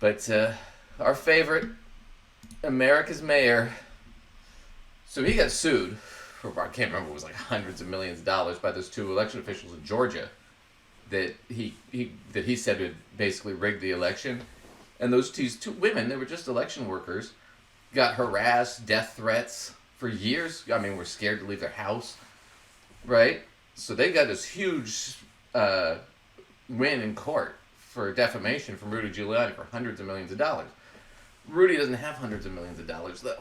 But our favorite, America's mayor, so he got sued for, I can't remember, it was like hundreds of millions of dollars by those two election officials in Georgia that he said had basically rigged the election. And those two women, they were just election workers, got harassed, death threats for years. I mean, were scared to leave their house, right? So they got this huge win in court for defamation from Rudy Giuliani for hundreds of millions of dollars. Rudy doesn't have hundreds of millions of dollars, though.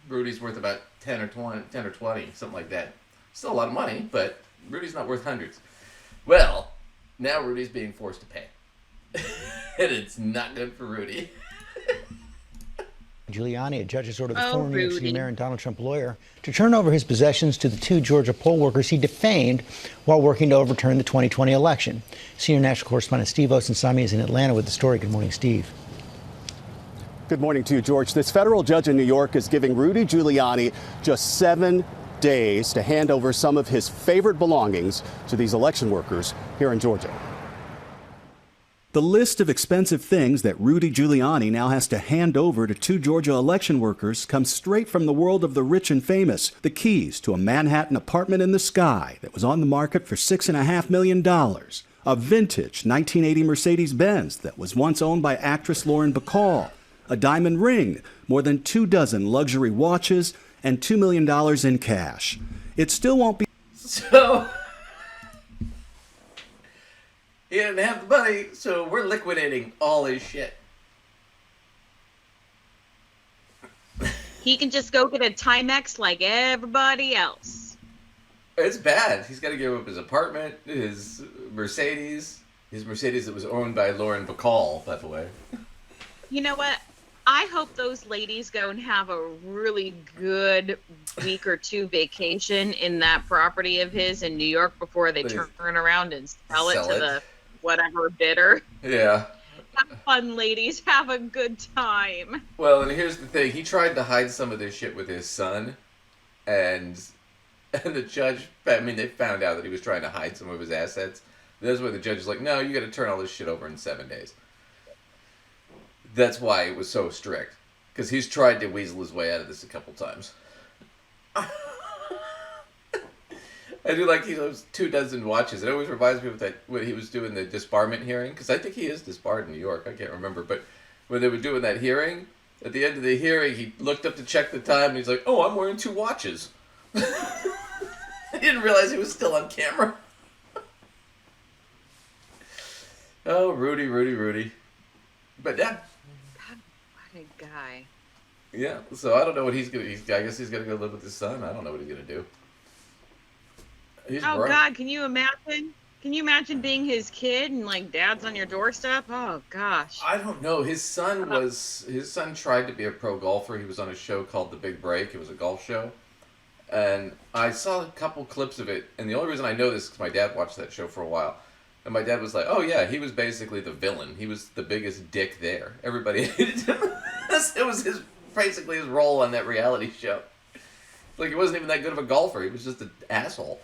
Rudy's worth about 10 or 20, something like that. Still a lot of money, but Rudy's not worth hundreds. Well, now Rudy's being forced to pay. And it's not good for Rudy. Giuliani, a judge has ordered the former New York City mayor and Donald Trump lawyer to turn over his possessions to the two Georgia poll workers he defamed while working to overturn the 2020 election. Senior national correspondent Steve Osunsami is in Atlanta with the story. Good morning, Steve. Good morning to you, George. This federal judge in New York is giving Rudy Giuliani just 7 days to hand over some of his favorite belongings to these election workers here in Georgia. The list of expensive things that Rudy Giuliani now has to hand over to two Georgia election workers comes straight from the world of the rich and famous. The keys to a Manhattan apartment in the sky that was on the market for $6.5 million. A vintage 1980 Mercedes-Benz that was once owned by actress Lauren Bacall. A diamond ring, more than 24 luxury watches, and $2 million in cash. It still won't be... So... he didn't have the money, so we're liquidating all his shit. He can just go get a Timex like everybody else. It's bad. He's got to give up his apartment, his Mercedes that was owned by Lauren Bacall, by the way. You know what? I hope those ladies go and have a really good week or two vacation in that property of his in New York before they turn around and sell it to the whatever bidder. Yeah. Have fun, ladies. Have a good time. Well, and here's the thing. He tried to hide some of this shit with his son, and the judge, I mean, they found out that he was trying to hide some of his assets. That's why the judge is like, no, you got to turn all this shit over in 7 days. That's why it was so strict. Because he's tried to weasel his way out of this a couple times. I do like those 24 watches. It always reminds me of that when he was doing the disbarment hearing. Because I think he is disbarred in New York. I can't remember. But when they were doing that hearing, at the end of the hearing, he looked up to check the time. And he's like, oh, I'm wearing 2 watches. He didn't realize he was still on camera. Oh, Rudy. But yeah. God, what a guy. Yeah, so I don't know what he's going to... I guess he's going to go live with his son. I don't know what he's going to do. Oh, God, can you imagine? Can you imagine being his kid and, like, dad's on your doorstep? Oh, gosh. I don't know. His son tried to be a pro golfer. He was on a show called The Big Break. It was a golf show. And I saw a couple clips of it. And the only reason I know this is because my dad watched that show for a while. And my dad was like, oh, yeah, he was basically the villain. He was the biggest dick there. Everybody hated him. It was basically his role on that reality show. Like, he wasn't even that good of a golfer. He was just an asshole.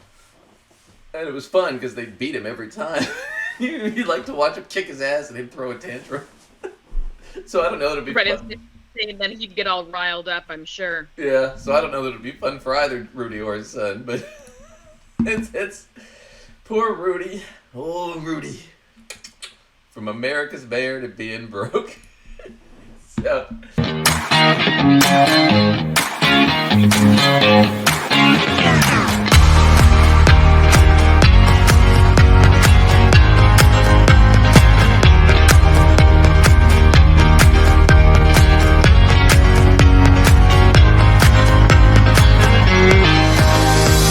And it was fun because they beat him every time. You'd like to watch him kick his ass and him throw a tantrum. So I don't know that it'd be fun. And then he'd get all riled up, I'm sure. Yeah, so I don't know that it'd be fun for either Rudy or his son, but it's poor Rudy. Oh, Rudy. From America's mayor to being broke. So...